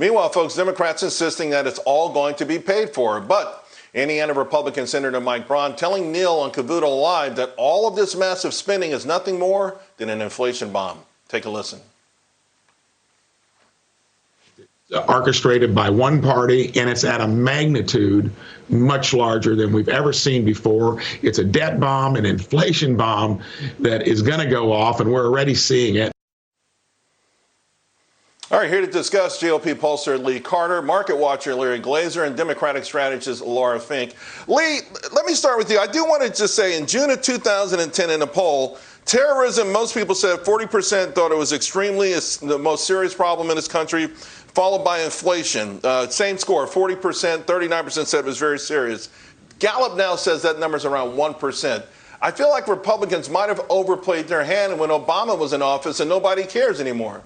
Meanwhile, folks, Democrats insisting that it's all going to be paid for. But Indiana Republican Senator Mike Braun telling Neil on Cavuto Live that all of this massive spending is nothing more than an inflation bomb. Take a listen. Orchestrated by one party, and it's at a magnitude much larger than we've ever seen before. It's a debt bomb, an inflation bomb that is going to go off, and we're already seeing it. All right, here to discuss GOP pollster Lee Carter, market watcher Larry Glazer, and Democratic strategist Laura Fink. Lee, let me start with you. I do want to just say in June of 2010 in a poll, terrorism, most people said 40% thought it was extremely the most serious problem in this country, followed by inflation. Same score, 40%, 39% said it was very serious. Gallup now says that number's around 1%. I feel like Republicans might have overplayed their hand when Obama was in office and nobody cares anymore.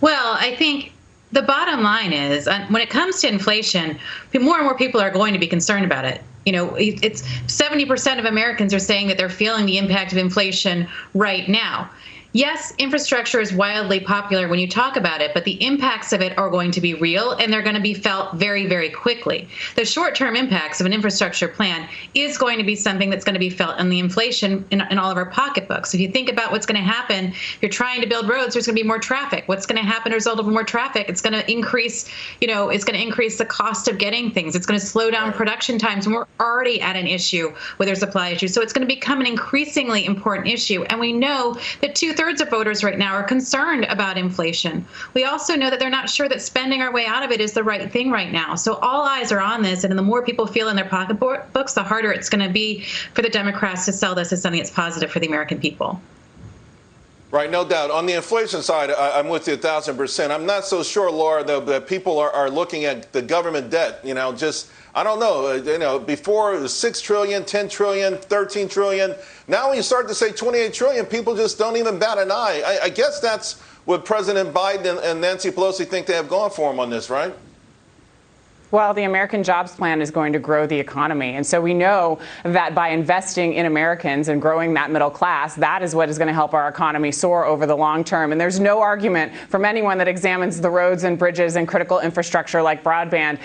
Well, I think the bottom line is when it comes to inflation, more and more people are going to be concerned about it. You know, it's 70% of Americans are saying that they're feeling the impact of inflation right now. Yes, infrastructure is wildly popular when you talk about it, but the impacts of it are going to be real, and they're going to be felt very, very quickly. The short-term impacts of an infrastructure plan is going to be something that's going to be felt in the inflation in all of our pocketbooks. If you think about what's going to happen, if you're trying to build roads, there's going to be more traffic. What's going to happen as a result of more traffic? It's going to increase, it's going to increase the cost of getting things. It's going to slow down production times, and we're already at an issue with our supply issue. So it's going to become an increasingly important issue, and we know that two-thirds of voters right now are concerned about inflation. We also know that they're not sure that spending our way out of it is the right thing right now. So all eyes are on this, and the more people feel in their pocketbooks, the harder it's going to be for the Democrats to sell this as something that's positive for the American people. Right, no doubt. On the inflation side, I'm with you 1,000%. I'm not so sure, Laura, though, that people are looking at the government debt, I don't know. Before it was 6 trillion, 10 trillion, 13 trillion. Now when you start to say 28 trillion, people just don't even bat an eye. I guess that's what President Biden and Nancy Pelosi think they have going for them on this, right? Well, the American Jobs Plan is going to grow the economy. And so we know that by investing in Americans and growing that middle class, that is what is going to help our economy soar over the long term. And there's no argument from anyone that examines the roads and bridges and critical infrastructure like broadband,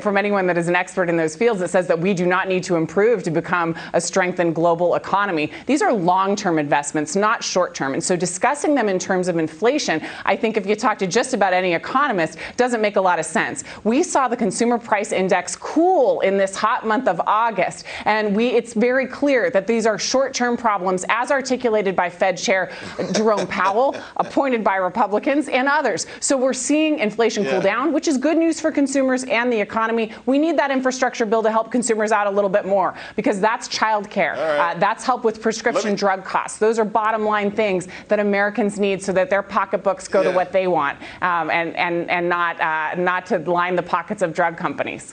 from anyone that is an expert in those fields that says that we do not need to improve to become a strengthened global economy. These are long-term investments, not short-term. And so discussing them in terms of inflation, I think if you talk to just about any economist, doesn't make a lot of sense. We saw the consumer price index cool in this hot month of August, and it's very clear that these are short-term problems as articulated by Fed Chair Jerome Powell, appointed by Republicans and others. So we're seeing inflation cool down, which is good news for consumers and the economy. We need that infrastructure bill to help consumers out a little bit more, because that's child care. Right. That's help with prescription drug costs. Those are bottom line things that Americans need so that their pocketbooks go to what they want, and not to line the pockets of drug companies.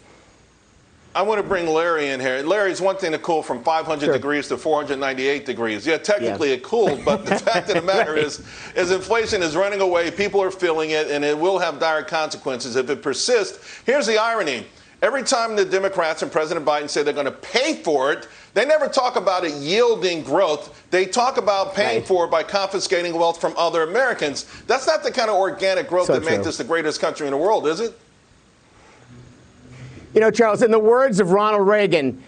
I want to bring Larry in here. Larry, it's one thing to cool from 500 degrees to 498 degrees. Yeah, technically it cooled, but the fact of the matter is inflation is running away. People are feeling it, and it will have dire consequences if it persists. Here's the irony. Every time the Democrats and President Biden say they're going to pay for it, they never talk about it yielding growth. They talk about paying for it by confiscating wealth from other Americans. That's not the kind of organic growth that makes this the greatest country in the world, is it? Charles, in the words of Ronald Reagan,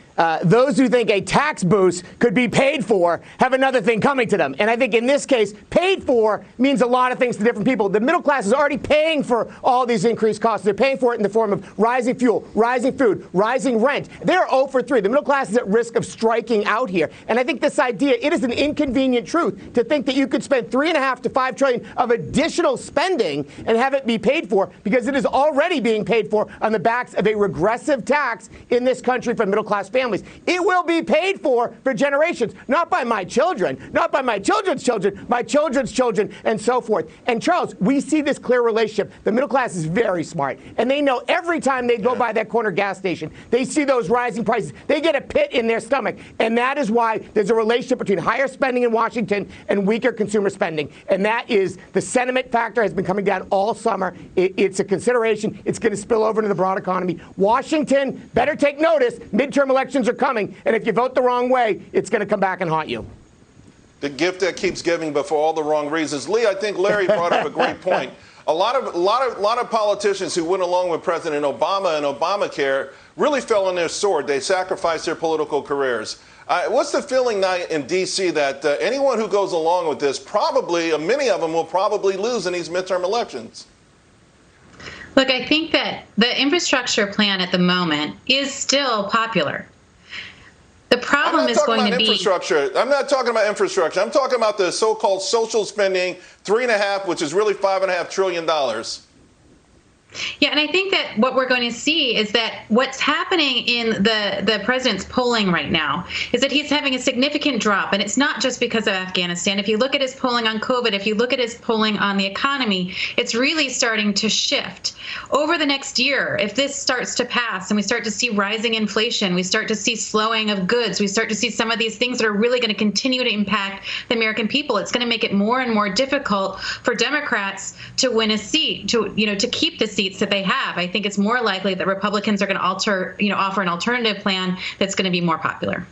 those who think a tax boost could be paid for have another thing coming to them. And I think in this case, paid for means a lot of things to different people. The middle class is already paying for all these increased costs. They're paying for it in the form of rising fuel, rising food, rising rent. They're 0 for 3. The middle class is at risk of striking out here. And I think this idea, it is an inconvenient truth to think that you could spend $3.5 to $5 trillion of additional spending and have it be paid for, because it is already being paid for on the backs of a regressive tax in this country for middle class families. It will be paid for generations, not by my children, not by my children's children, my children's children, and so forth. And Charles, we see this clear relationship. The middle class is very smart, and they know every time they go by that corner gas station, they see those rising prices, they get a pit in their stomach. And that is why there's a relationship between higher spending in Washington and weaker consumer spending. And that is the sentiment factor has been coming down all summer. It's a consideration. It's going to spill over into the broad economy. Washington, better take notice. Midterm elections are coming, and if you vote the wrong way, it's going to come back and haunt you. The gift that keeps giving, but for all the wrong reasons. Lee, I think Larry brought up a great point. a lot of politicians who went along with President Obama and Obamacare really fell on their sword. They sacrificed their political careers. What's the feeling now in D.C. that anyone who goes along with this, probably, many of them will probably lose in these midterm elections? Look, I think that the infrastructure plan at the moment is still popular. The problem is going to be infrastructure. I'm not talking about infrastructure. I'm talking about the so-called social spending, 3.5, which is really $5.5 trillion. Yeah, and I think that what we're going to see is that what's happening in the president's polling right now is that he's having a significant drop. And it's not just because of Afghanistan. If you look at his polling on COVID, if you look at his polling on the economy, it's really starting to shift. Over the next year, if this starts to pass and we start to see rising inflation, we start to see slowing of goods, we start to see some of these things that are really going to continue to impact the American people, it's going to make it more and more difficult for Democrats to win a seat, to keep the seats that they have. I think it's more likely that Republicans are going to offer an alternative plan that's going to be more popular.